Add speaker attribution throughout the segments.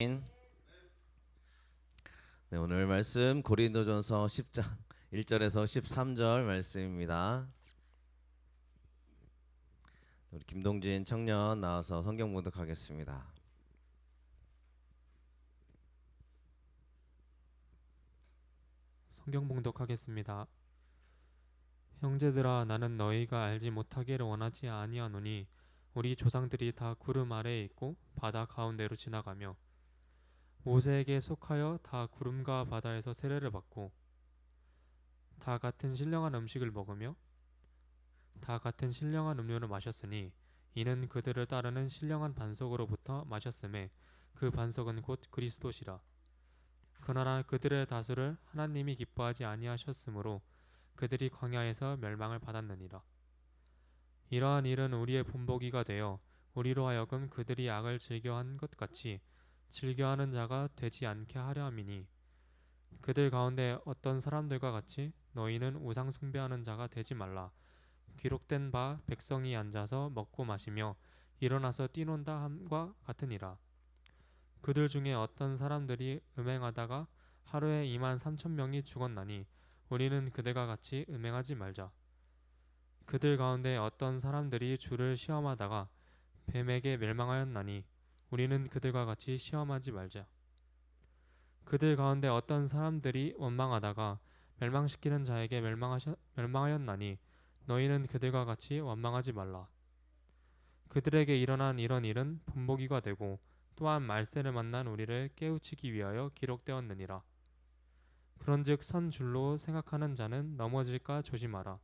Speaker 1: 네, 오늘 말씀 고린도전서 10장 1절에서 13절 말씀입니다. 우리 김동진 청년 나와서 성경 봉독하겠습니다.
Speaker 2: 성경 봉독하겠습니다. 형제들아, 나는 너희가 알지 못하기를 원하지 아니하노니 우리 조상들이 다 구름 아래에 있고 바다 가운데로 지나가며 모세에게 속하여 다 구름과 바다에서 세례를 받고 다 같은 신령한 음식을 먹으며 다 같은 신령한 음료를 마셨으니 이는 그들을 따르는 신령한 반석으로부터 마셨음에 그 반석은 곧 그리스도시라. 그러나 그들의 다수를 하나님이 기뻐하지 아니하셨으므로 그들이 광야에서 멸망을 받았느니라. 이러한 일은 우리의 본보기가 되어 우리로 하여금 그들이 악을 즐겨한 것 같이 즐겨하는 자가 되지 않게 하려 함이니, 그들 가운데 어떤 사람들과 같이 너희는 우상 숭배하는 자가 되지 말라. 기록된 바 백성이 앉아서 먹고 마시며 일어나서 뛰논다 함과 같으니라. 그들 중에 어떤 사람들이 음행하다가 하루에 2만 3천 명이 죽었나니 우리는 그들과 같이 음행하지 말자. 그들 가운데 어떤 사람들이 주를 시험하다가 뱀에게 멸망하였나니 우리는 그들과 같이 시험하지 말자. 그들 가운데 어떤 사람들이 원망하다가 멸망시키는 자에게 멸망하였나니 너희는 그들과 같이 원망하지 말라. 그들에게 일어난 이런 일은 본보기가 되고 또한 말세를 만난 우리를 깨우치기 위하여 기록되었느니라. 그런즉 선 줄로 생각하는 자는 넘어질까 조심하라.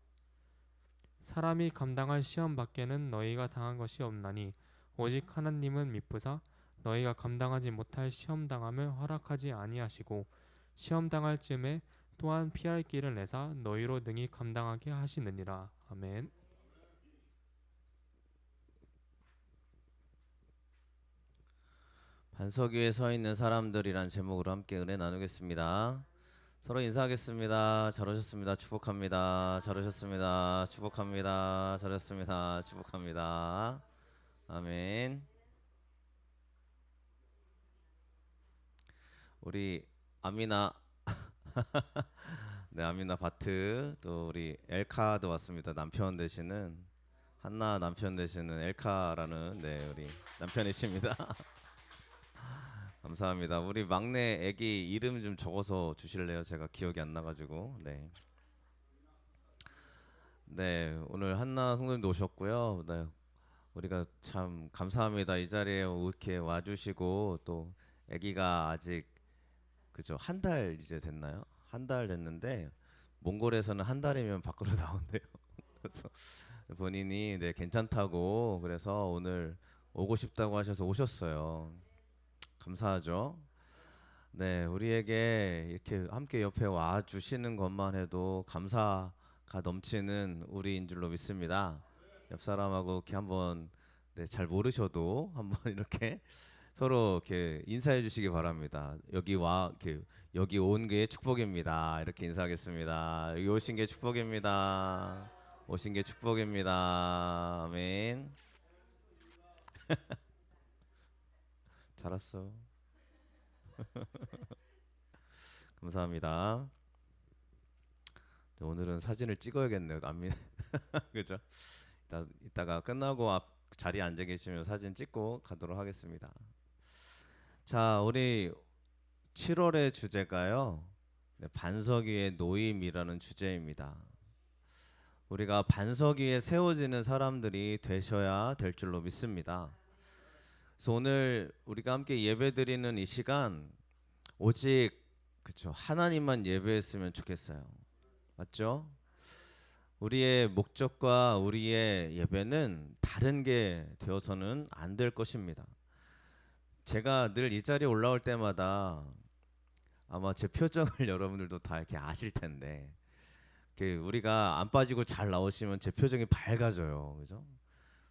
Speaker 2: 사람이 감당할 시험 밖에는 너희가 당한 것이 없나니 오직 하나님은 미쁘사 너희가 감당하지 못할 시험 당함을 허락하지 아니하시고 시험 당할 즈음에 또한 피할 길을 내사 너희로 능히 감당하게 하시느니라. 아멘.
Speaker 1: 반석 위에 서 있는 사람들이란 제목으로 함께 은혜 나누겠습니다. 서로 인사하겠습니다. 잘 오셨습니다. 축복합니다. 잘 오셨습니다. 축복합니다. 잘 오셨습니다. 축복합니다. 아멘. 우리 아미나 네, 아미나 바트, 또 우리 엘카도 왔습니다. 남편 되시는 한나 남편 되시는 엘카라는 네, 우리 남편이십니다. 감사합니다. 우리 막내 애기 이름 좀 적어서 주실래요? 제가 기억이 안 나가지고. 네. 네, 오늘 한나 성도님도 오셨고요. 네, 우리가 참 감사합니다. 이 자리에 이렇게 와주시고 또 아기가 아직 그죠, 한 달 이제 됐나요? 한 달 됐는데 몽골에서는 한 달이면 밖으로 나온대요. 그래서 본인이 네 괜찮다고 그래서 오늘 오고 싶다고 하셔서 오셨어요. 감사하죠. 네, 우리에게 이렇게 함께 옆에 와 주시는 것만 해도 감사가 넘치는 우리인 줄로 믿습니다. 옆 사람하고 이렇게 한번 네, 잘 모르셔도 한번 이렇게 서로 이렇게 인사해 주시기 바랍니다. 여기 와 이렇게 여기 온 게 축복입니다. 이렇게 인사하겠습니다. 여기 오신 게 축복입니다. 오신 게 축복입니다. 아멘. 잘 왔어. 감사합니다. 오늘은 사진을 찍어야겠네요. 안민 그죠? 이따가 끝나고 앞 자리에 앉아 계시면 사진 찍고 가도록 하겠습니다. 자, 우리 7월의 주제가요. 네, 반석 위의 노임이라는 주제입니다. 우리가 반석 위에 세워지는 사람들이 되셔야 될 줄로 믿습니다. 그래서 오늘 우리가 함께 예배드리는 이 시간 오직 그쵸 하나님만 예배했으면 좋겠어요. 맞죠? 우리의 목적과 우리의 예배는 다른 게 되어서는 안 될 것입니다. 제가 늘 이 자리에 올라올 때마다 아마 제 표정을 여러분들도 다 이렇게 아실 텐데 우리가 안 빠지고 잘 나오시면 제 표정이 밝아져요. 그죠?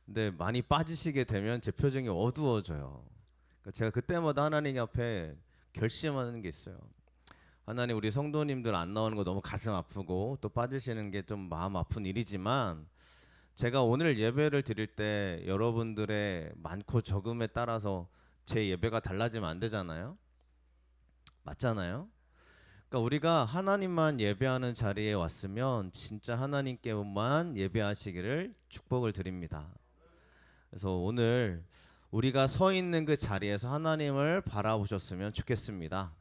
Speaker 1: 근데 많이 빠지시게 되면 제 표정이 어두워져요. 그러니까 제가 그때마다 하나님 앞에 결심하는 게 있어요. 하나님, 우리 성도님들 안 나오는 거 너무 가슴 아프고 또 빠지시는 게 좀 마음 아픈 일이지만 제가 오늘 예배를 드릴 때 여러분들의 많고 적음에 따라서 제 예배가 달라지면 안 되잖아요. 맞잖아요. 그러니까 우리가 하나님만 예배하는 자리에 왔으면 진짜 하나님께만 예배하시기를 축복을 드립니다. 그래서 오늘 우리가 서 있는 그 자리에서 하나님을 바라보셨으면 좋겠습니다.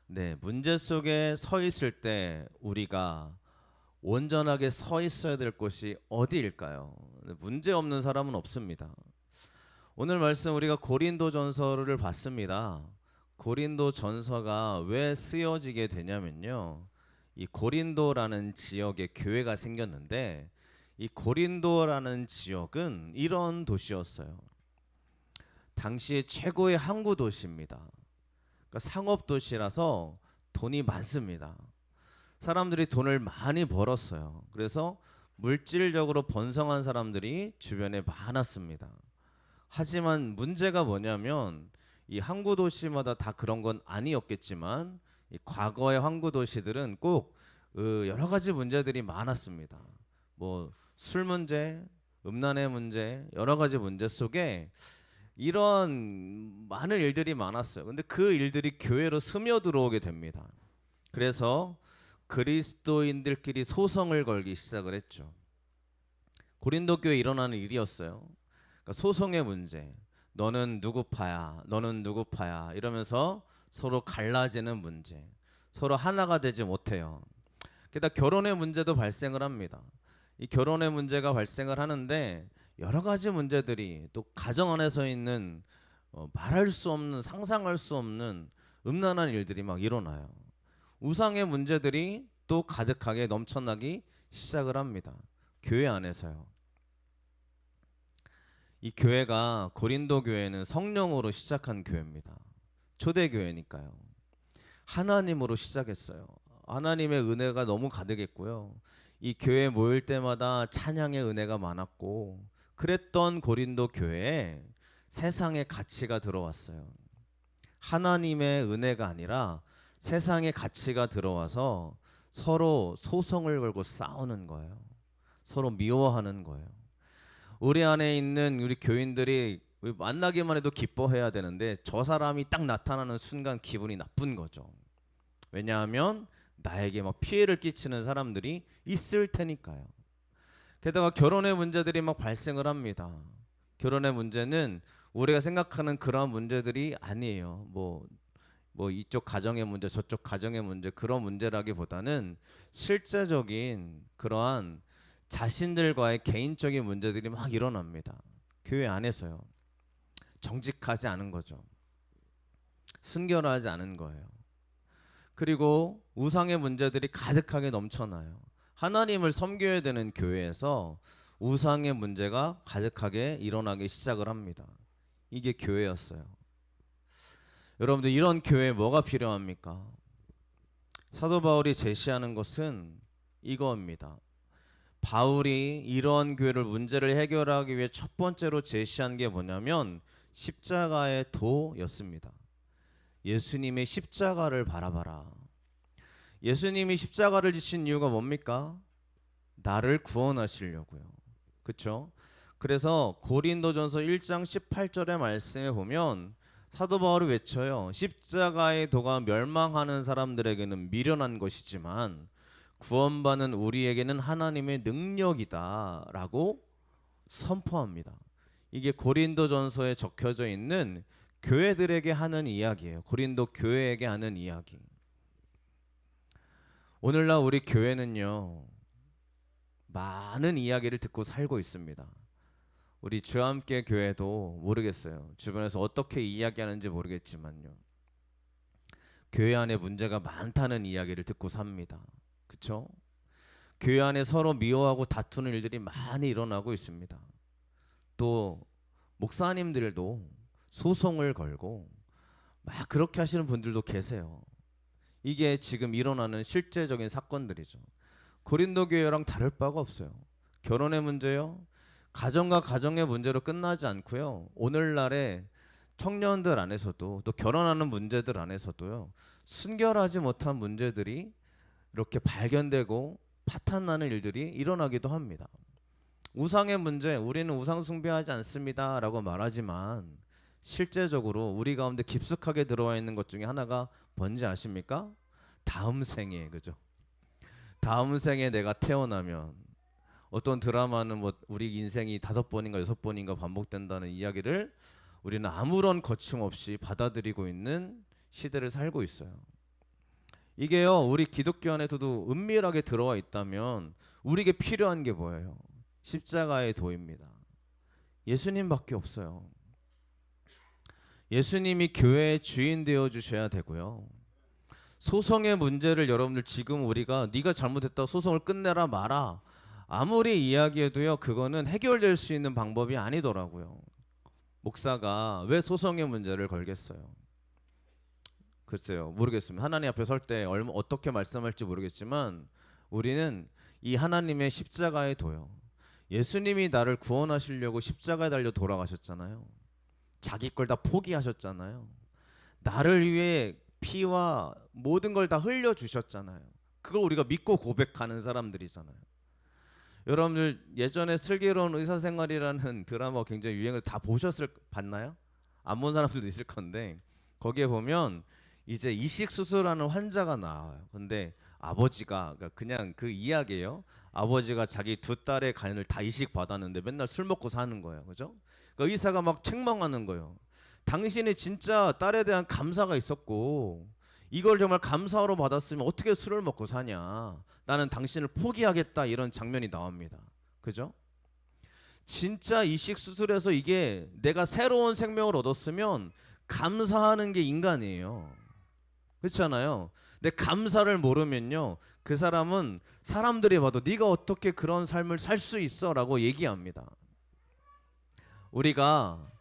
Speaker 1: 네, 문제 속에 서 있을 때 우리가 온전하게 서 있어야 될 곳이 어디일까요? 문제 없는 사람은 없습니다. 오늘 말씀 우리가 고린도전서를 봤습니다. 고린도전서가 왜 쓰여지게 되냐면요. 이 고린도라는 지역에 교회가 생겼는데 이 고린도라는 지역은 이런 도시였어요. 당시에 최고의 항구 도시입니다. 그러니까 상업 도시라서 돈이 많습니다. 사람들이 돈을 많이 벌었어요. 그래서 물질적으로 번성한 사람들이 주변에 많았습니다. 하지만 문제가 뭐냐면 이 항구 도시마다 다 그런 건 아니었겠지만 이 과거의 항구 도시들은 꼭 여러 가지 문제들이 많았습니다. 뭐 술 문제, 음란의 문제, 여러 가지 문제 속에 이런 많은 일들이 많았어요. 근데 그 일들이 교회로 스며들어오게 됩니다. 그래서 그리스도인들끼리 소송을 걸기 시작을 했죠. 고린도 교회에 일어나는 일이었어요. 그러니까 소송의 문제. 너는 누구 파야? 너는 누구 파야? 이러면서 서로 갈라지는 문제. 서로 하나가 되지 못해요. 게다가 결혼의 문제도 발생을 합니다. 이 결혼의 문제가 발생을 하는데 여러 가지 문제들이 또 가정 안에서 있는 말할 수 없는 상상할 수 없는 음란한 일들이 막 일어나요. 우상의 문제들이 또 가득하게 넘쳐나기 시작을 합니다. 교회 안에서요. 이 교회가 고린도 교회는 성령으로 시작한 교회입니다. 초대 교회니까요. 하나님으로 시작했어요. 하나님의 은혜가 너무 가득했고요. 이 교회 모일 때마다 찬양의 은혜가 많았고 그랬던 고린도 교회에 세상의 가치가 들어왔어요. 하나님의 은혜가 아니라 세상의 가치가 들어와서 서로 소송을 걸고 싸우는 거예요. 서로 미워하는 거예요. 우리 안에 있는 우리 교인들이 만나기만 해도 기뻐해야 되는데 저 사람이 딱 나타나는 순간 기분이 나쁜 거죠. 왜냐하면 나에게 막 피해를 끼치는 사람들이 있을 테니까요. 게다가 결혼의 문제들이 막 발생을 합니다. 결혼의 문제는 우리가 생각하는 그런 문제들이 아니에요. 뭐 이쪽 가정의 문제, 저쪽 가정의 문제 그런 문제라기보다는 실제적인 그러한 자신들과의 개인적인 문제들이 막 일어납니다. 교회 안에서요. 정직하지 않은 거죠. 순결하지 않은 거예요. 그리고 우상의 문제들이 가득하게 넘쳐나요. 하나님을 섬겨야 되는 교회에서 우상의 문제가 가득하게 일어나기 시작을 합니다. 이게 교회였어요. 여러분들 이런 교회에 뭐가 필요합니까? 사도 바울이 제시하는 것은 이거입니다. 바울이 이런 교회를 문제를 해결하기 위해 첫 번째로 제시한 게 뭐냐면 십자가의 도였습니다. 예수님의 십자가를 바라봐라. 예수님이 십자가를 지신 이유가 뭡니까? 나를 구원하시려고요. 그렇죠? 그래서 고린도전서 1장 18절의 말씀에 보면 사도 바울이 외쳐요. 십자가의 도가 멸망하는 사람들에게는 미련한 것이지만 구원받는 우리에게는 하나님의 능력이다라고 선포합니다. 이게 고린도전서에 적혀져 있는 교회들에게 하는 이야기예요. 고린도 교회에게 하는 이야기. 오늘날 우리 교회는요. 많은 이야기를 듣고 살고 있습니다. 우리 주함께 교회도 모르겠어요. 주변에서 어떻게 이야기하는지 모르겠지만요. 교회 안에 문제가 많다는 이야기를 듣고 삽니다. 그렇죠? 교회 안에 서로 미워하고 다투는 일들이 많이 일어나고 있습니다. 또 목사님들도 소송을 걸고 막 그렇게 하시는 분들도 계세요. 이게 지금 일어나는 실제적인 사건들이죠. 고린도 교회랑 다를 바가 없어요. 결혼의 문제요. 가정과 가정의 문제로 끝나지 않고요. 오늘날의 청년들 안에서도 또 결혼하는 문제들 안에서도요. 순결하지 못한 문제들이 이렇게 발견되고 파탄나는 일들이 일어나기도 합니다. 우상의 문제, 우리는 우상 숭배하지 않습니다라고 말하지만 실제적으로 우리 가운데 깊숙하게 들어와 있는 것 중에 하나가 뭔지 아십니까? 다음 생에, 그죠? 다음 생에 내가 태어나면, 어떤 드라마는 뭐 우리 인생이 5번인가 6번인가 반복된다는 이야기를 우리는 아무런 거침없이 받아들이고 있는 시대를 살고 있어요. 이게요, 우리 기독교 안에서도 은밀하게 들어와 있다면 우리에게 필요한 게 뭐예요? 십자가의 도입니다. 예수님밖에 없어요. 예수님이 교회의 주인 되어 주셔야 되고요. 소송의 문제를 여러분들 지금 우리가 네가 잘못했다 소송을 끝내라 마라 아무리 이야기해도요, 그거는 해결될 수 있는 방법이 아니더라고요. 목사가 왜 소송의 문제를 걸겠어요? 글쎄요, 모르겠습니다. 하나님 앞에 설 때 어떻게 말씀할지 모르겠지만 우리는 이 하나님의 십자가의 도요, 예수님이 나를 구원하시려고 십자가에 달려 돌아가셨잖아요. 자기 걸 다 포기하셨잖아요. 나를 위해 피와 모든 걸 다 흘려주셨잖아요. 그걸 우리가 믿고 고백하는 사람들이잖아요. 여러분들 예전에 슬기로운 의사생활이라는 드라마 굉장히 유행을 다 봤나요? 안 본 사람들도 있을 건데 거기에 보면 이제 이식 수술하는 환자가 나와요. 근데 아버지가 그냥 그 이야기예요. 아버지가 자기 두 딸의 간을 다 이식 받았는데 맨날 술 먹고 사는 거예요. 그죠? 그러니까 의사가 막 책망하는 거예요. 당신이 진짜 딸에 대한 감사가 있었고 이걸 정말 감사로 받았으면 어떻게 술을 먹고 사냐. 나는 당신을 포기하겠다. 이런 장면이 나옵니다. 그죠? 진짜 이식 수술에서 이게 내가 새로운 생명을 얻었으면 감사하는 게 인간이에요. 그렇잖아요. 근데 감사를 모르면요, 그 사람은 사람들이 봐도 네가 어떻게 그런 삶을 살 수 있어 라고 얘기합니다. 우리가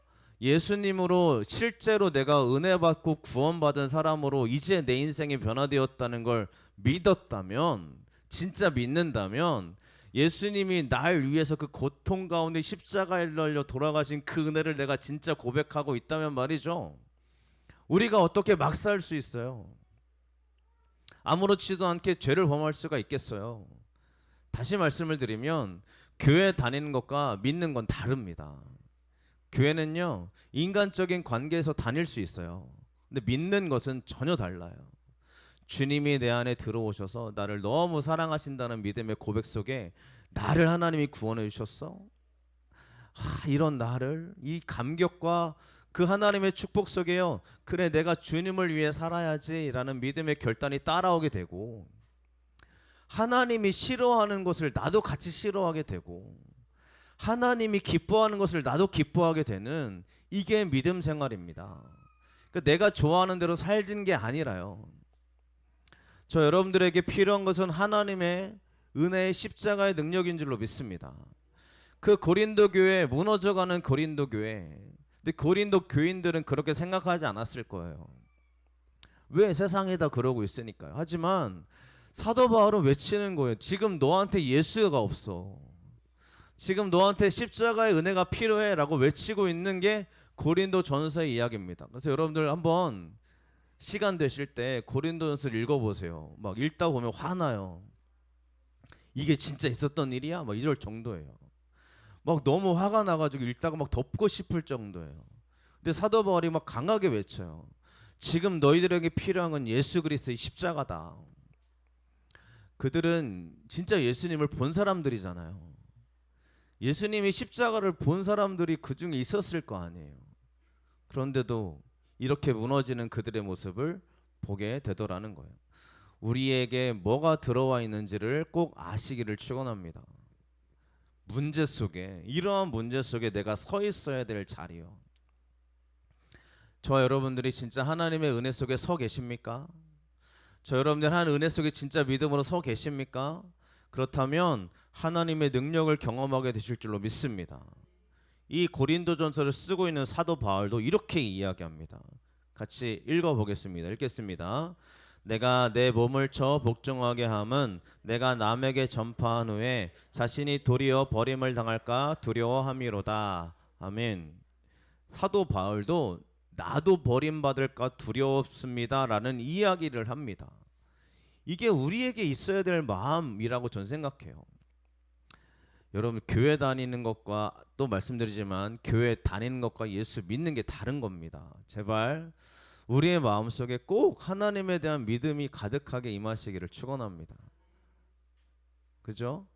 Speaker 1: 예수님으로 실제로 내가 은혜 받고 구원받은 사람으로 이제 내 인생이 변화되었다는 걸 믿었다면, 진짜 믿는다면 예수님이 날 위해서 그 고통 가운데 십자가에 달려 돌아가신 그 은혜를 내가 진짜 고백하고 있다면 말이죠, 우리가 어떻게 막 살 수 있어요? 아무렇지도 않게 죄를 범할 수가 있겠어요? 다시 말씀을 드리면 교회 다니는 것과 믿는 건 다릅니다. 교회는요, 인간적인 관계에서 다닐 수 있어요. 근데 믿는 것은 전혀 달라요. 주님이 내 안에 들어오셔서 나를 너무 사랑하신다는 믿음의 고백 속에 나를 하나님이 구원해 주셨어. 이런 나를, 이 감격과 그 하나님의 축복 속에요, 그래 내가 주님을 위해 살아야지 라는 믿음의 결단이 따라오게 되고, 하나님이 싫어하는 것을 나도 같이 싫어하게 되고, 하나님이 기뻐하는 것을 나도 기뻐하게 되는, 이게 믿음 생활입니다. 그러니까 내가 좋아하는 대로 살진 게 아니라요, 저 여러분들에게 필요한 것은 하나님의 은혜의 십자가의 능력인 줄로 믿습니다. 그 고린도 교회, 무너져가는 고린도 교회, 근데 고린도 교인들은 그렇게 생각하지 않았을 거예요. 왜? 세상에다 그러고 있으니까요. 하지만 사도 바울은 외치는 거예요. 지금 너한테 예수가 없어. 지금 너한테 십자가의 은혜가 필요해 라고 외치고 있는 게 고린도 전서의 이야기입니다. 그래서 여러분들 한번 시간 되실 때 고린도전서를 읽어보세요. 막 읽다 보면 화나요. 이게 진짜 있었던 일이야? 막 이럴 정도예요. 막 너무 화가 나가지고 읽다가 막 덮고 싶을 정도예요. 근데 사도 바울이 막 강하게 외쳐요. 지금 너희들에게 필요한 건 예수 그리스도의 십자가다. 그들은 진짜 예수님을 본 사람들이잖아요. 예수님이 십자가를 본 사람들이 그 중에 있었을 거 아니에요. 그런데도 이렇게 무너지는 그들의 모습을 보게 되더라는 거예요. 우리에게 뭐가 들어와 있는지를 꼭 아시기를 축원합니다. 문제 속에, 이러한 문제 속에 내가 서 있어야 될 자리요. 저 여러분들이 진짜 하나님의 은혜 속에 서 계십니까? 저 여러분들 한 은혜 속에 진짜 믿음으로 서 계십니까? 그렇다면 하나님의 능력을 경험하게 되실 줄로 믿습니다. 이 고린도전서를 쓰고 있는 사도 바울도 이렇게 이야기합니다. 같이 읽어보겠습니다. 읽겠습니다. 내가 내 몸을 쳐 복종하게 함은 내가 남에게 전파한 후에 자신이 도리어 버림을 당할까 두려워함이로다. 아멘. 사도 바울도 나도 버림받을까 두렵습니다 라는 이야기를 합니다. 이게 우리에게 있어야 될 마음이라고 저는 생각해요. 여러분 교회 다니는 것과 또 말씀드리지만 교회 다니는 것과 예수 믿는 게 다른 겁니다. 제발 우리의 마음속에 꼭 하나님에 대한 믿음이 가득하게 임하시기를 축원합니다. 그죠?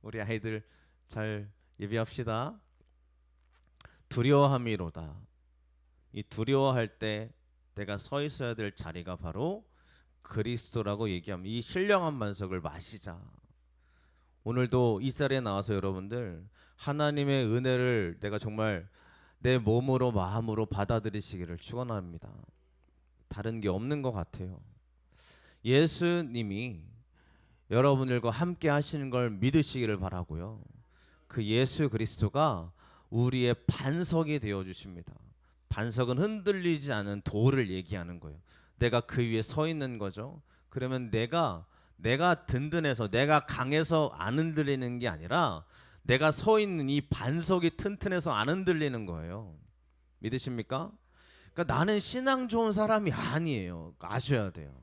Speaker 1: 우리 아이들 잘 예비합시다. 두려워함이로다. 이 두려워할 때 내가 서 있어야 될 자리가 바로 그리스도라고 얘기하면 이 신령한 반석을 마시자. 오늘도 이 자리에 나와서 여러분들 하나님의 은혜를 내가 정말 내 몸으로 마음으로 받아들이시기를 축원합니다. 다른 게 없는 것 같아요. 예수님이 여러분들과 함께 하시는 걸 믿으시기를 바라고요. 그 예수 그리스도가 우리의 반석이 되어 주십니다. 반석은 흔들리지 않은 돌을 얘기하는 거예요. 내가 그 위에 서 있는 거죠. 그러면 내가 든든해서 내가 강해서 안 흔들리는 게 아니라 내가 서 있는 이 반석이 튼튼해서 안 흔들리는 거예요. 믿으십니까? 그러니까 나는 신앙 좋은 사람이 아니에요. 아셔야 돼요.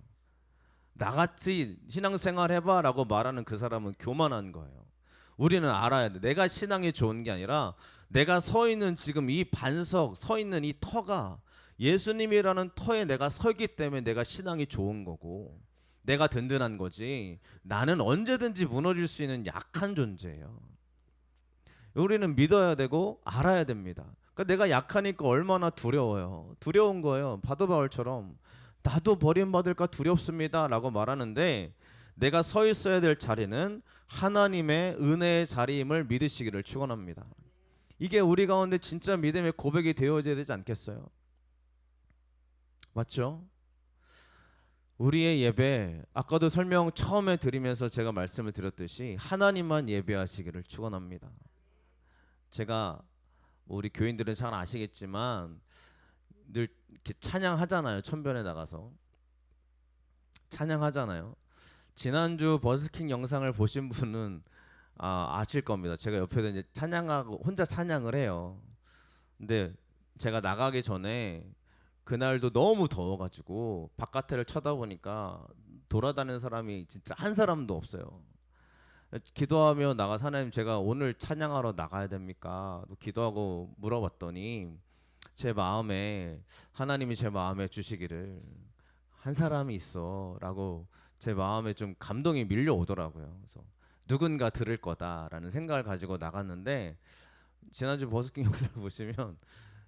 Speaker 1: 나같이 신앙생활 해봐라고 말하는 그 사람은 교만한 거예요. 우리는 알아야 돼. 내가 신앙이 좋은 게 아니라 내가 서 있는 지금 이 반석, 서 있는 이 터가 예수님이라는 터에 내가 서기 때문에 내가 신앙이 좋은 거고 내가 든든한 거지. 나는 언제든지 무너질 수 있는 약한 존재예요. 우리는 믿어야 되고 알아야 됩니다. 그러니까 내가 약하니까 얼마나 두려워요. 두려운 거예요. 바도 바울처럼 나도 버림받을까 두렵습니다 라고 말하는데 내가 서 있어야 될 자리는 하나님의 은혜의 자리임을 믿으시기를 축원합니다. 이게 우리 가운데 진짜 믿음의 고백이 되어져야 되지 않겠어요? 맞죠? 우리의 예배 아까도 설명 처음에 드리면서 제가 말씀을 드렸듯이 하나님만 예배하시기를 축원합니다. 제가 우리 교인들은 잘 아시겠지만 늘 이렇게 찬양하잖아요. 천변에 나가서 찬양하잖아요. 지난주 버스킹 영상을 보신 분은 아실 겁니다. 제가 옆에서 이제 찬양하고 혼자 찬양을 해요. 근데 제가 나가기 전에 그날도 너무 더워가지고 바깥을 쳐다보니까 돌아다니는 사람이 진짜 한 사람도 없어요. 기도하며 나가서 하나님 제가 오늘 찬양하러 나가야 됩니까? 기도하고 물어봤더니 제 마음에 하나님이 제 마음에 주시기를 한 사람이 있어라고 제 마음에 좀 감동이 밀려오더라고요. 그래서 누군가 들을 거다라는 생각을 가지고 나갔는데 지난주 버스킹 영상을 보시면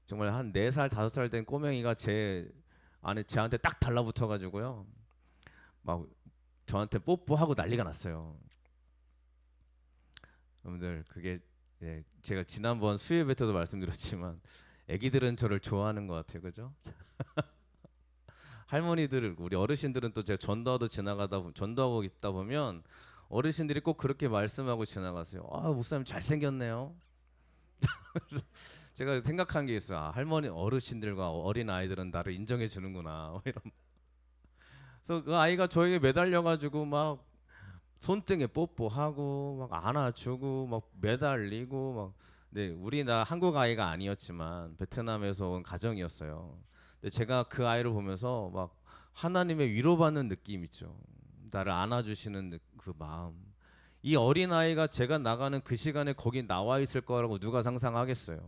Speaker 1: 정말 한 4살 5살 된 꼬맹이가 제한테 딱 달라붙어 가지고요. 막 저한테 뽀뽀하고 난리가 났어요. 여러분들 그게 제가 지난번 수요일 때도 말씀드렸지만 애기들은 저를 좋아하는 것 같아요. 그죠? 할머니들 우리 어르신들은 또 제가 전도하고 있다 보면 어르신들이 꼭 그렇게 말씀하고 지나가세요. 목사님 잘생겼네요. 제가 생각한 게 있어요. 할머니 어르신들과 어린 아이들은 나를 인정해 주는구나. 이런. 그래서 그 아이가 저에게 매달려 가지고 막 손등에 뽀뽀하고 막 안아주고 막 매달리고 막. 네, 우리나 한국 아이가 아니었지만 베트남에서 온 가정이었어요. 근데 제가 그 아이를 보면서 막 하나님의 위로받는 느낌 있죠. 나를 안아주시는 그 마음. 이 어린 아이가 제가 나가는 그 시간에 거기 나와 있을 거라고 누가 상상하겠어요.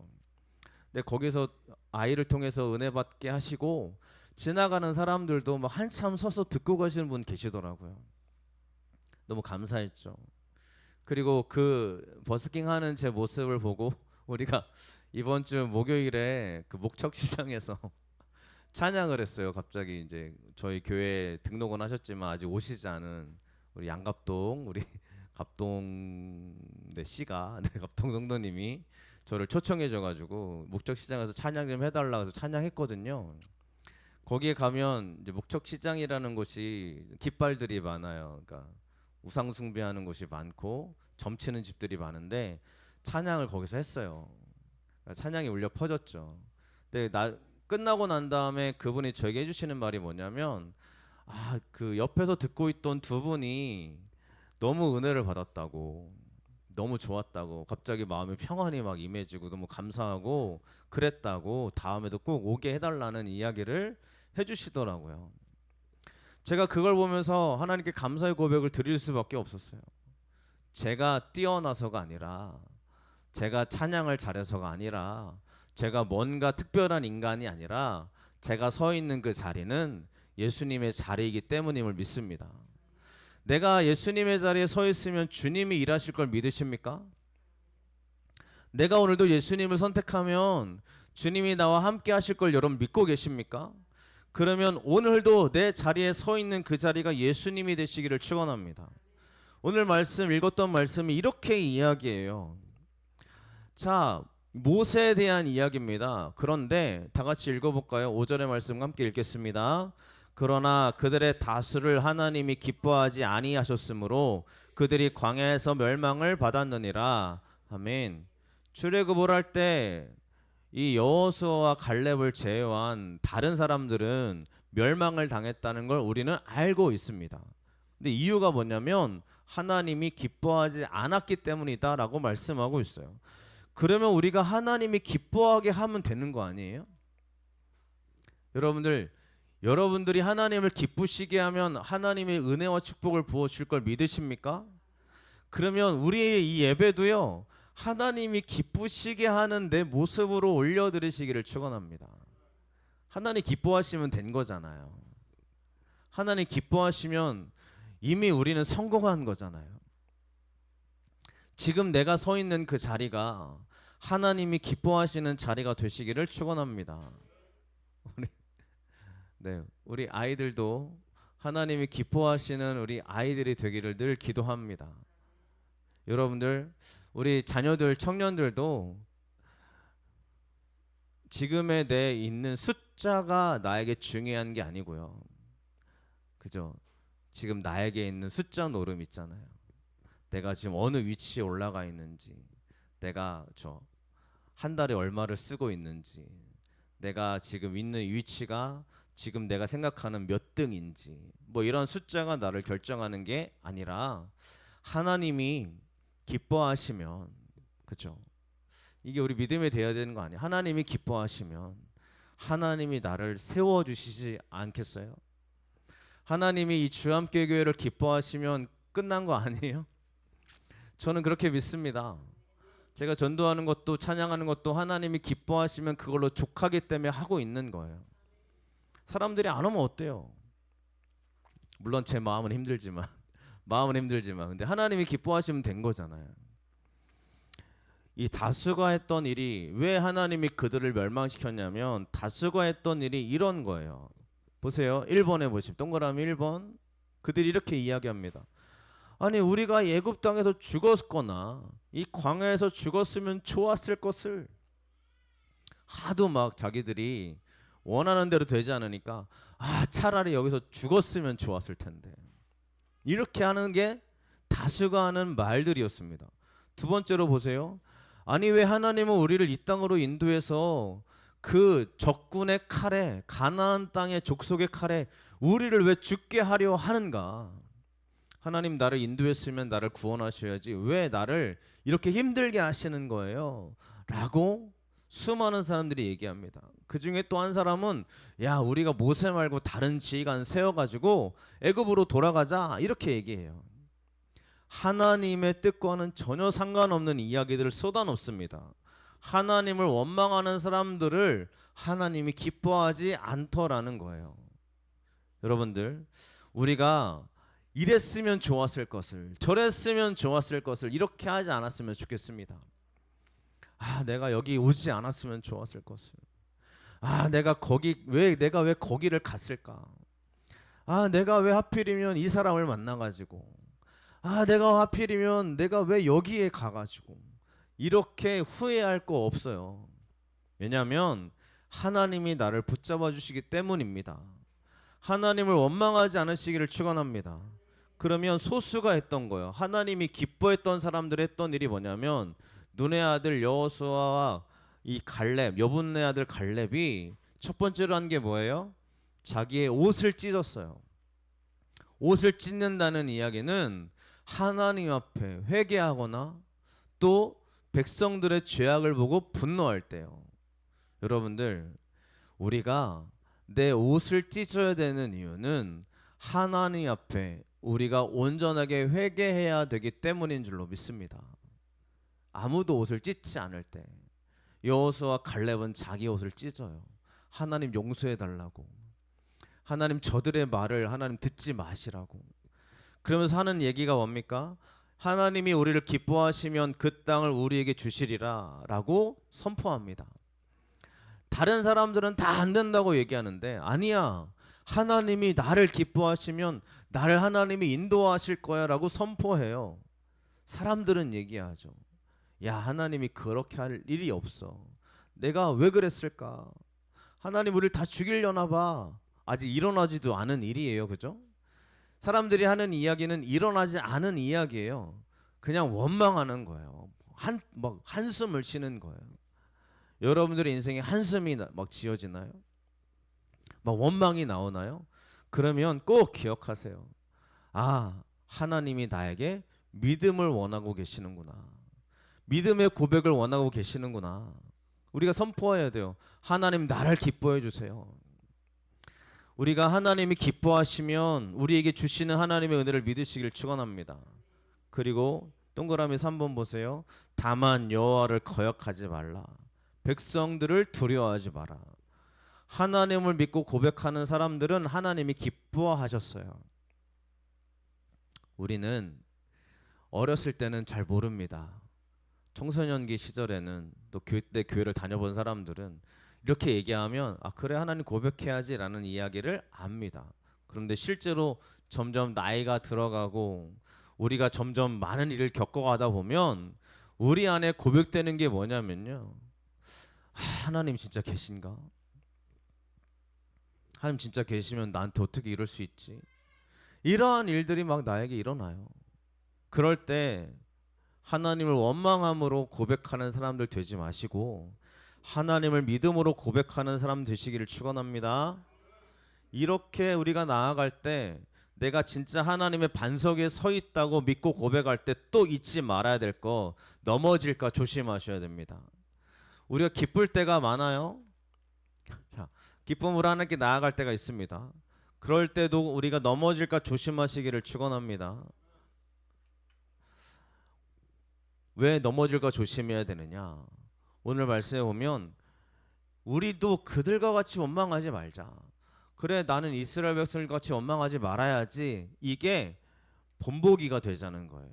Speaker 1: 근데 거기서 아이를 통해서 은혜 받게 하시고 지나가는 사람들도 막 한참 서서 듣고 가시는 분 계시더라고요. 너무 감사했죠. 그리고 그 버스킹 하는 제 모습을 보고 우리가 이번 주 목요일에 그 목척시장에서 찬양을 했어요. 갑자기 이제 저희 교회 등록은 하셨지만 아직 오시지 않은 우리 양갑동 우리 갑동 씨가 갑동 성도님이 저를 초청해 줘가지고 목척시장에서 찬양 좀 해달라 해서 찬양했거든요. 거기에 가면 이제 목척시장이라는 곳이 깃발들이 많아요. 그러니까 우상 숭배하는 곳이 많고 점치는 집들이 많은데 찬양을 거기서 했어요. 찬양이 울려 퍼졌죠. 근데 끝나고 난 다음에 그분이 저에게 해주시는 말이 뭐냐면 그 옆에서 듣고 있던 두 분이 너무 은혜를 받았다고 너무 좋았다고 갑자기 마음에 평안이 막 임해지고 너무 감사하고 그랬다고 다음에도 꼭 오게 해달라는 이야기를 해주시더라고요. 제가 그걸 보면서 하나님께 감사의 고백을 드릴 수밖에 없었어요. 제가 뛰어나서가 아니라, 제가 찬양을 잘해서가 아니라, 제가 뭔가 특별한 인간이 아니라 제가 서 있는 그 자리는 예수님의 자리이기 때문임을 믿습니다. 내가 예수님의 자리에 서 있으면 주님이 일하실 걸 믿으십니까? 내가 오늘도 예수님을 선택하면 주님이 나와 함께 하실 걸 여러분 믿고 계십니까? 그러면 오늘도 내 자리에 서 있는 그 자리가 예수님이 되시기를 축원합니다. 오늘 말씀 읽었던 말씀이 이렇게 이야기해요. 자, 모세에 대한 이야기입니다. 그런데 다 같이 읽어볼까요? 5절의 말씀 함께 읽겠습니다. 그러나 그들의 다수를 하나님이 기뻐하지 아니하셨으므로 그들이 광야에서 멸망을 받았느니라. 아멘. 출애굽을 할 때 이 여호수아와 갈렙을 제외한 다른 사람들은 멸망을 당했다는 걸 우리는 알고 있습니다. 근데 이유가 뭐냐면 하나님이 기뻐하지 않았기 때문이다라고 말씀하고 있어요. 그러면 우리가 하나님이 기뻐하게 하면 되는 거 아니에요? 여러분들이 하나님을 기쁘시게 하면 하나님의 은혜와 축복을 부어줄 걸 믿으십니까? 그러면 우리의 이 예배도요, 하나님이 기쁘시게 하는 내 모습으로 올려드리시기를 축원합니다. 하나님 기뻐하시면 된 거잖아요. 하나님 기뻐하시면 이미 우리는 성공한 거잖아요. 지금 내가 서 있는 그 자리가 하나님이 기뻐하시는 자리가 되시기를 축원합니다. 우리 아이들도 하나님이 기뻐하시는 우리 아이들이 되기를 늘 기도합니다. 여러분들, 우리 자녀들, 청년들도 지금의 내 있는 숫자가 나에게 중요한 게 아니고요. 그죠? 지금 나에게 있는 숫자 노름 있잖아요. 내가 지금 어느 위치에 올라가 있는지, 내가 한 달에 얼마를 쓰고 있는지, 내가 지금 있는 위치가 지금 내가 생각하는 몇 등인지, 뭐 이런 숫자가 나를 결정하는 게 아니라 하나님이 기뻐하시면, 그렇죠? 이게 우리 믿음이 되어야 되는 거 아니에요? 하나님이 기뻐하시면 하나님이 나를 세워주시지 않겠어요? 하나님이 이 주함께 교회를 기뻐하시면 끝난 거 아니에요? 저는 그렇게 믿습니다. 제가 전도하는 것도 찬양하는 것도 하나님이 기뻐하시면 그걸로 족하기 때문에 하고 있는 거예요. 사람들이 안 오면 어때요? 물론 제 마음은 힘들지만 근데 하나님이 기뻐하시면 된 거잖아요. 이 다수가 했던 일이, 왜 하나님이 그들을 멸망시켰냐면 다수가 했던 일이 이런 거예요. 보세요. 1번에 보시면 동그라미 1번. 그들이 이렇게 이야기합니다. 아니, 우리가 애굽 땅에서 죽었거나 이 광야에서 죽었으면 좋았을 것을, 하도 막 자기들이 원하는 대로 되지 않으니까 차라리 여기서 죽었으면 좋았을 텐데, 이렇게 하는 게 다수가 하는 말들이었습니다. 두 번째로 보세요. 아니, 왜 하나님은 우리를 이 땅으로 인도해서 그 적군의 칼에, 가나안 땅의 족속의 칼에 우리를 왜 죽게 하려 하는가? 하나님, 나를 인도했으면 나를 구원하셔야지 왜 나를 이렇게 힘들게 하시는 거예요? 라고 수많은 사람들이 얘기합니다. 그 중에 또 한 사람은, 야, 우리가 모세 말고 다른 지휘관 세워가지고 애굽으로 돌아가자, 이렇게 얘기해요. 하나님의 뜻과는 전혀 상관없는 이야기들을 쏟아놓습니다. 하나님을 원망하는 사람들을 하나님이 기뻐하지 않더라는 거예요. 여러분들, 우리가 이랬으면 좋았을 것을, 저랬으면 좋았을 것을 이렇게 하지 않았으면 좋겠습니다. 내가 여기 오지 않았으면 좋았을 것을, 내가 왜 거기를 갔을까? 내가 왜 하필이면 이 사람을 만나가지고, 내가 하필이면 내가 왜 여기에 가가지고, 이렇게 후회할 거 없어요. 왜냐하면 하나님이 나를 붙잡아 주시기 때문입니다. 하나님을 원망하지 않으시기를 축원합니다. 그러면 소수가 했던 거예요. 하나님이 기뻐했던 사람들이 했던 일이 뭐냐면, 눈의 아들 여호수아와 이 갈렙, 여분의 아들 갈렙이 첫 번째로 한 게 뭐예요? 자기의 옷을 찢었어요. 옷을 찢는다는 이야기는 하나님 앞에 회개하거나 또 백성들의 죄악을 보고 분노할 때요. 여러분들, 우리가 내 옷을 찢어야 되는 이유는 하나님 앞에 우리가 온전하게 회개해야 되기 때문인 줄로 믿습니다. 아무도 옷을 찢지 않을 때 여호수아와 갈렙은 자기 옷을 찢어요. 하나님 용서해 달라고, 하나님 저들의 말을 하나님 듣지 마시라고. 그러면서 하는 얘기가 뭡니까? 하나님이 우리를 기뻐하시면 그 땅을 우리에게 주시리라 라고 선포합니다. 다른 사람들은 다 안 된다고 얘기하는데 아니야, 하나님이 나를 기뻐하시면 나를 하나님이 인도하실 거야 라고 선포해요. 사람들은 얘기하죠. 야, 하나님이 그렇게 할 일이 없어. 내가 왜 그랬을까? 하나님 우리를 다 죽이려나 봐. 아직 일어나지도 않은 일이에요. 그죠? 사람들이 하는 이야기는 일어나지 않은 이야기예요. 그냥 원망하는 거예요. 막 한숨을 쉬는 거예요. 여러분들의 인생에 한숨이 막 지어지나요? 막 원망이 나오나요? 그러면 꼭 기억하세요. 아, 하나님이 나에게 믿음을 원하고 계시는구나. 믿음의 고백을 원하고 계시는구나. 우리가 선포해야 돼요. 하나님 나를 기뻐해 주세요. 우리가 하나님이 기뻐하시면 우리에게 주시는 하나님의 은혜를 믿으시길 축원합니다. 그리고 동그라미 3번 보세요. 다만 여호와를 거역하지 말라. 백성들을 두려워하지 마라. 하나님을 믿고 고백하는 사람들은 하나님이 기뻐하셨어요. 우리는 어렸을 때는 잘 모릅니다. 청소년기 시절에는 또 교회 때 교회를 다녀본 사람들은 이렇게 얘기하면 아 그래 하나님 고백해야지 라는 이야기를 압니다. 그런데 실제로 점점 나이가 들어가고 우리가 점점 많은 일을 겪어가다 보면 우리 안에 고백되는 게 뭐냐면요. 하나님 진짜 계신가? 하나님 진짜 계시면 나한테 어떻게 이럴 수 있지? 이러한 일들이 막 나에게 일어나요. 그럴 때 하나님을 원망함으로 고백하는 사람들 되지 마시고 하나님을 믿음으로 고백하는 사람 되시기를 축원합니다. 이렇게 우리가 나아갈 때 내가 진짜 하나님의 반석에 서 있다고 믿고 고백할 때 또 잊지 말아야 될 거 넘어질까 조심하셔야 됩니다. 우리가 기쁠 때가 많아요. 자, 기쁨으로 하나님께 나아갈 때가 있습니다. 그럴 때도 우리가 넘어질까 조심하시기를 축원합니다. 왜 넘어질까 조심해야 되느냐? 오늘 말씀에 보면 우리도 그들과 같이 원망하지 말자. 그래 나는 이스라엘 백성들 같이 원망하지 말아야지. 이게 본보기가 되자는 거예요.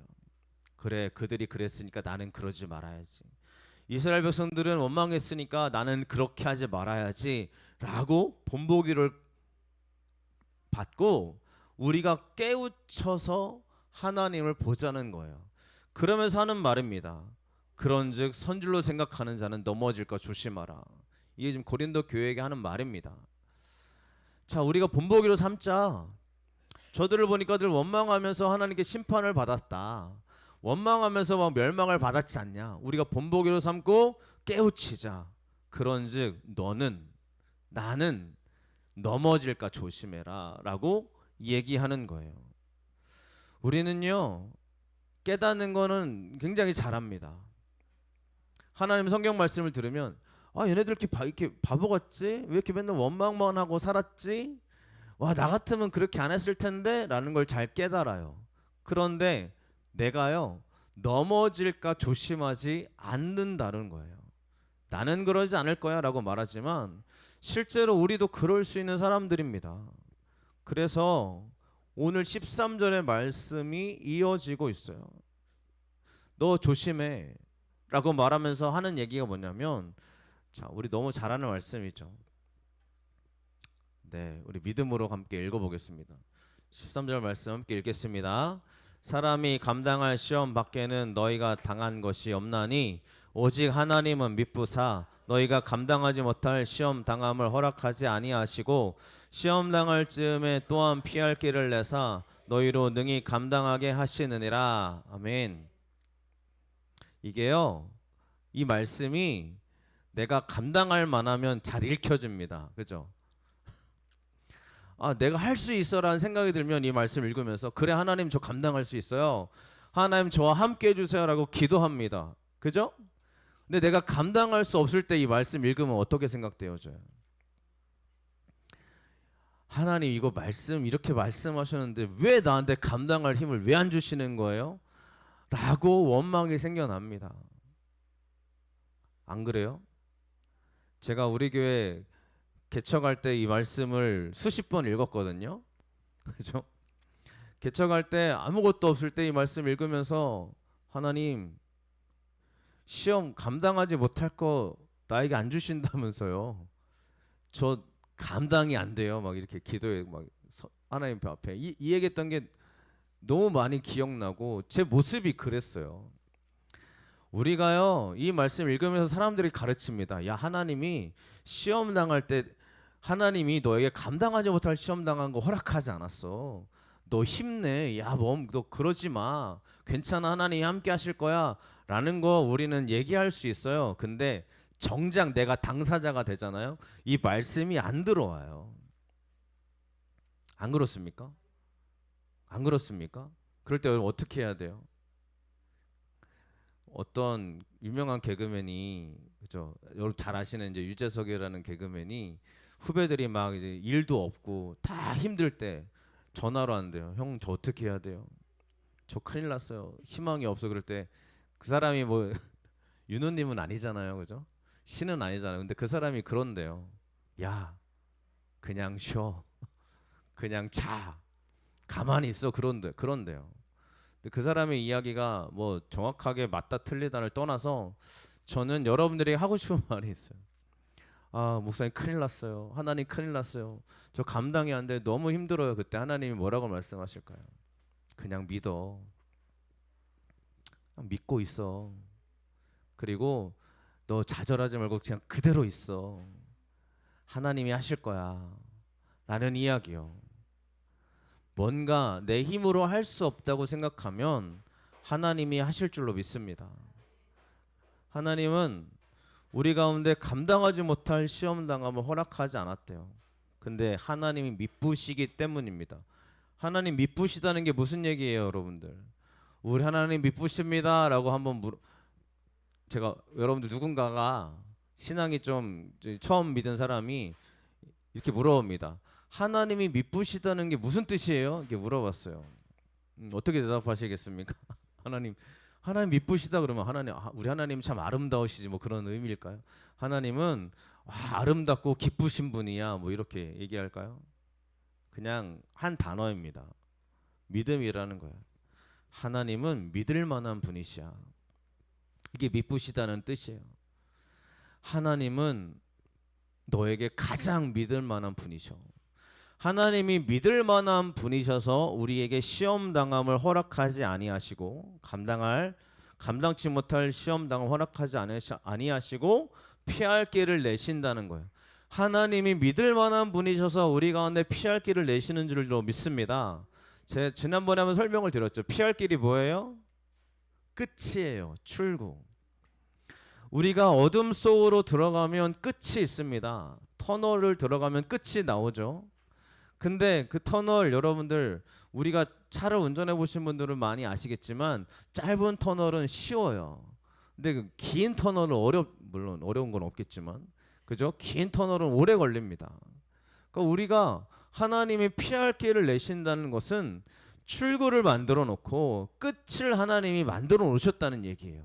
Speaker 1: 그래 그들이 그랬으니까 나는 그러지 말아야지. 이스라엘 백성들은 원망했으니까 나는 그렇게 하지 말아야지 라고 본보기를 받고 우리가 깨우쳐서 하나님을 보자는 거예요. 그러면서 하는 말입니다. 그런즉 선줄로 생각하는 자는 넘어질까 조심하라. 이게 지금 고린도 교회에게 하는 말입니다. 자, 우리가 본보기로 삼자. 저들을 보니까 늘 원망하면서 하나님께 심판을 받았다. 원망하면서 막 멸망을 받았지 않냐. 우리가 본보기로 삼고 깨우치자. 그런즉 나는 넘어질까 조심해라 라고 얘기하는 거예요. 우리는요 깨닫는 거는 굉장히 잘합니다. 하나님 성경 말씀을 들으면 아 얘네들 이렇게 바보 같지? 왜 이렇게 맨날 원망만 하고 살았지? 와 나 같으면 그렇게 안 했을 텐데 라는 걸 잘 깨달아요. 그런데 내가요 넘어질까 조심하지 않는다는 거예요. 나는 그러지 않을 거야 라고 말하지만 실제로 우리도 그럴 수 있는 사람들입니다. 그래서 오늘 13절의 말씀이 이어지고 있어요. 너 조심해 라고 말하면서 하는 얘기가 뭐냐면 자 우리 너무 잘하는 말씀이죠. 네, 우리 믿음으로 함께 읽어보겠습니다. 13절 말씀 함께 읽겠습니다. 사람이 감당할 시험 밖에는 너희가 당한 것이 없나니 오직 하나님은 미쁘사 너희가 감당하지 못할 시험 당함을 허락하지 아니하시고 시험 당할 즈음에 또한 피할 길을 내사 너희로 능히 감당하게 하시느니라. 아멘. 이게요 이 말씀이 내가 감당할 만하면 잘 읽혀집니다. 그죠? 아 내가 할 수 있어라는 생각이 들면 이 말씀 읽으면서 그래 하나님 저 감당할 수 있어요. 하나님 저와 함께 해주세요 라고 기도합니다. 그죠? 근데 내가 감당할 수 없을 때 이 말씀 읽으면 어떻게 생각되어져요? 하나님 이거 말씀 이렇게 말씀하셨는데 왜 나한테 감당할 힘을 왜 안 주시는 거예요? 라고 원망이 생겨납니다. 안 그래요? 제가 우리 교회 개척할 때 이 말씀을 수십 번 읽었거든요. 그죠? 개척할 때 아무것도 없을 때 이 말씀 읽으면서 하나님 시험 감당하지 못할 거 나에게 안 주신다면서요. 저 감당이 안 돼요. 막 이렇게 기도에 막 하나님 앞에 이 얘기했던 게 너무 많이 기억나고 제 모습이 그랬어요. 우리가요 이 말씀 읽으면서 사람들이 가르칩니다. 야 하나님이 시험 당할 때 하나님이 너에게 감당하지 못할 시험 당한 거 허락하지 않았어. 너 힘내. 야 너 그러지 마. 괜찮아. 하나님이 함께 하실 거야. 라는 거 우리는 얘기할 수 있어요. 근데 정작 내가 당사자가 되잖아요. 이 말씀이 안 들어와요. 안 그렇습니까? 안 그렇습니까? 그럴 때 어떻게 해야 돼요? 어떤 유명한 개그맨이 그죠? 여러분 잘 아시는 이제 유재석이라는 개그맨이 후배들이 막 이제 일도 없고 다 힘들 때 전화로 한대요. 형 저 어떻게 해야 돼요? 저 큰일 났어요. 희망이 없어. 그럴 때 그 사람이 뭐 윤호님은 아니잖아요, 그죠? 신은 아니잖아요. 근데 그 사람이 그런데요. 야, 그냥 쉬어. 그냥 자. 가만히 있어. 그런데요. 근데 그 사람의 이야기가 뭐 정확하게 맞다 틀리다를 떠나서 저는 여러분들이 하고 싶은 말이 있어요. 아, 목사님 큰일 났어요. 하나님 큰일 났어요. 저 감당이 안 돼. 너무 힘들어요. 그때 하나님이 뭐라고 말씀하실까요? 그냥 믿어. 그냥 믿고 있어. 그리고 너 좌절하지 말고 그냥 그대로 있어. 하나님이 하실 거야. 라는 이야기요. 뭔가 내 힘으로 할 수 없다고 생각하면 하나님이 하실 줄로 믿습니다. 하나님은 우리 가운데 감당하지 못할 시험 당함을 허락하지 않았대요. 근데 하나님이 미쁘시기 때문입니다. 하나님 미쁘시다는 게 무슨 얘기예요, 여러분들? 우리 하나님 미쁘십니다 라고 한번 제가 여러분들 누군가가 신앙이 좀 처음 믿은 사람이 이렇게 물어봅니다. 하나님이 미쁘시다는 게 무슨 뜻이에요? 이렇게 물어봤어요. 어떻게 대답하시겠습니까? 하나님 미쁘시다 그러면 우리 하나님 참 아름다우시지 뭐 그런 의미일까요? 하나님은 아름답고 기쁘신 분이야 뭐 이렇게 얘기할까요? 그냥 한 단어입니다. 믿음이라는 거예요. 하나님은 믿을 만한 분이시야. 이게 미쁘시다는 뜻이에요. 하나님은 너에게 가장 믿을 만한 분이셔. 하나님이 믿을 만한 분이셔서 우리에게 시험 당함을 허락하지 아니하시고 감당치 못할 시험 당함 허락하지 아니하시고 피할 길을 내신다는 거예요. 하나님이 믿을 만한 분이셔서 우리 가운데 피할 길을 내시는 줄로 믿습니다. 제가 지난번에 한번 설명을 드렸죠. 피할 길이 뭐예요? 끝이에요. 출구. 우리가 어둠 속으로 들어가면 끝이 있습니다. 터널을 들어가면 끝이 나오죠. 근데 그 터널 여러분들 우리가 차를 운전해 보신 분들은 많이 아시겠지만 짧은 터널은 쉬워요. 근데 그 긴 터널은 물론 어려운 건 없겠지만 그죠? 긴 터널은 오래 걸립니다. 그러니까 우리가 하나님이 피할 길을 내신다는 것은 출구를 만들어 놓고 끝을 하나님이 만들어 놓으셨다는 얘기예요.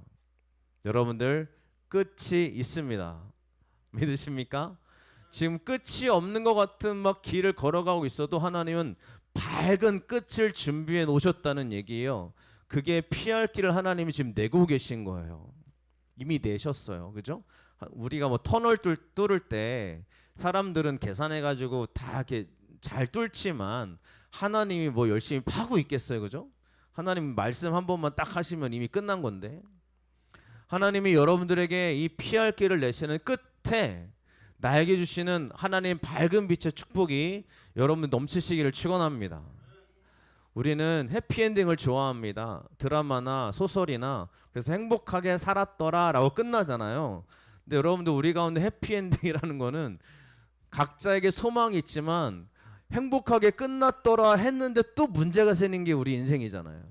Speaker 1: 여러분들 끝이 있습니다. 믿으십니까? 지금 끝이 없는 것 같은 막 길을 걸어가고 있어도 하나님은 밝은 끝을 준비해 놓으셨다는 얘기예요. 그게 피할 길을 하나님이 지금 내고 계신 거예요. 이미 내셨어요. 그죠? 우리가 뭐 터널 뚫을 때 사람들은 계산해 가지고 다 이렇게 잘 뚫지만 하나님이 뭐 열심히 파고 있겠어요. 그죠? 하나님 말씀 한 번만 딱 하시면 이미 끝난 건데 하나님이 여러분들에게 이 피할 길을 내시는 끝에 나에게 주시는 하나님 밝은 빛의 축복이 여러분 넘치시기를 축원합니다. 우리는 해피엔딩을 좋아합니다. 드라마나 소설이나 그래서 행복하게 살았더라 라고 끝나잖아요. 근데 여러분들 우리 가운데 해피엔딩이라는 거는 각자에게 소망이 있지만 행복하게 끝났더라 했는데 또 문제가 생긴 게 우리 인생이잖아요.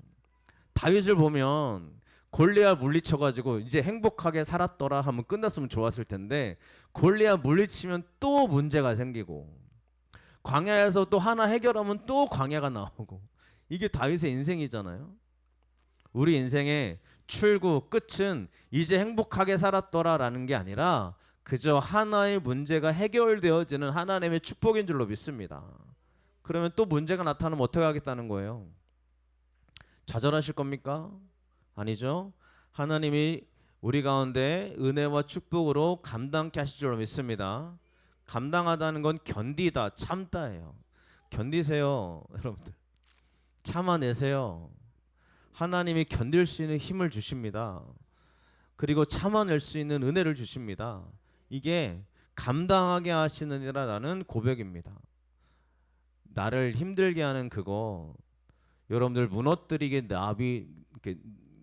Speaker 1: 다윗을 보면 골리앗 물리쳐가지고 이제 행복하게 살았더라 하면 끝났으면 좋았을 텐데 골리앗 물리치면 또 문제가 생기고 광야에서 또 하나 해결하면 또 광야가 나오고. 이게 다윗의 인생이잖아요. 우리 인생의 출구 끝은 이제 행복하게 살았더라라는 게 아니라 그저 하나의 문제가 해결되어지는 하나님의 축복인 줄로 믿습니다. 그러면 또 문제가 나타나면 어떻게 하겠다는 거예요? 좌절하실 겁니까? 아니죠. 하나님이 우리 가운데 은혜와 축복으로 감당케 하실 줄로 믿습니다. 감당하다는 건 견디다, 참다예요. 견디세요, 여러분들. 참아내세요. 하나님이 견딜 수 있는 힘을 주십니다. 그리고 참아낼 수 있는 은혜를 주십니다. 이게 감당하게 하시느니라라는 고백입니다. 나를 힘들게 하는 그거 여러분들 무너뜨리게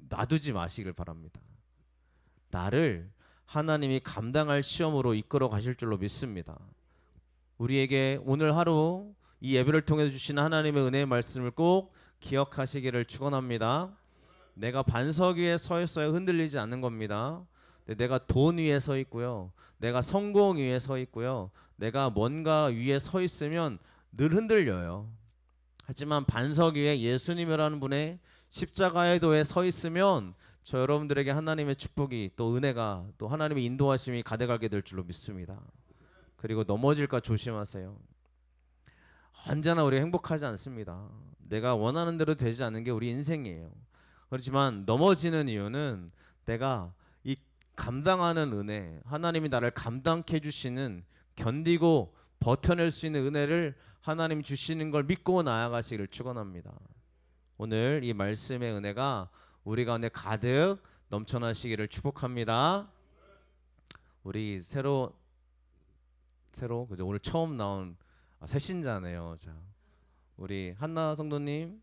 Speaker 1: 놔두지 마시길 바랍니다. 나를 하나님이 감당할 시험으로 이끌어 가실 줄로 믿습니다. 우리에게 오늘 하루 이 예배를 통해 주신 하나님의 은혜의 말씀을 꼭 기억하시기를 축원합니다. 내가 반석 위에 서 있어야 흔들리지 않는 겁니다. 내가 돈 위에 서 있고요. 내가 성공 위에 서 있고요. 내가 뭔가 위에 서 있으면 늘 흔들려요. 하지만 반석 위에 예수님이라는 분의 십자가의 도에 서 있으면 저 여러분들에게 하나님의 축복이 또 은혜가 또 하나님의 인도하심이 가득하게 될 줄로 믿습니다. 그리고 넘어질까 조심하세요. 언제나 우리 행복하지 않습니다. 내가 원하는 대로 되지 않는 게 우리 인생이에요. 그렇지만 넘어지는 이유는 내가 이 감당하는 은혜, 하나님이 나를 감당케 해주시는 견디고 버텨낼 수 있는 은혜를 하나님 주시는 걸 믿고 나아가시기를 축원합니다. 오늘 이 말씀의 은혜가 우리 가운데 가득 넘쳐나시기를 축복합니다. 우리 새로 그죠? 오늘 처음 나온 새 신자네요. 자, 우리 한나 성도님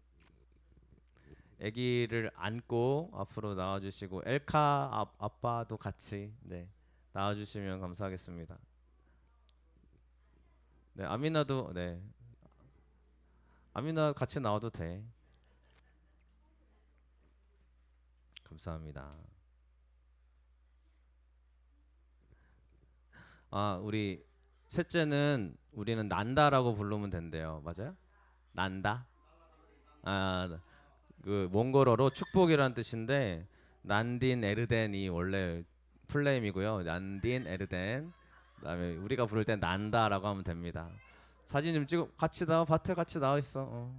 Speaker 1: 아기를 안고 앞으로 나와주시고 엘카 아빠도 같이 나와주시면 감사하겠습니다. 네, 아미나도 아미나 같이 나와도 돼. 감사합니다. 우리 셋째는 우리는 난다라고 부르면 된대요. 맞아요? 난다? 그 몽골어로 축복이라는 뜻인데 난딘 에르덴이 원래 풀네임이고요. 난딘 에르덴. 그다음에 우리가 부를 땐 난다라고 하면 됩니다. 사진 좀 찍어 같이 나와. 밭에 같이 나와 있어.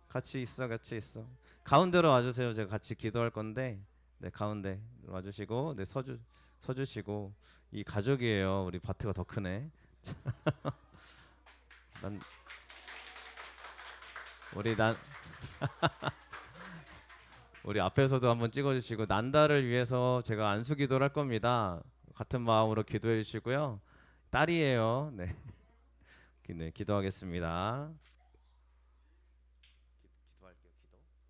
Speaker 1: 같이 있어. 가운데로 와주세요. 제가 같이 기도할 건데 가운데 와주시고 서주시고 이 가족이에요. 우리 밭가 더 크네. 우리 앞에서도 한번 찍어주시고 난다를 위해서 제가 안수 기도를 할 겁니다. 같은 마음으로 기도해 주시고요. 딸이에요. 네, 기도하겠습니다.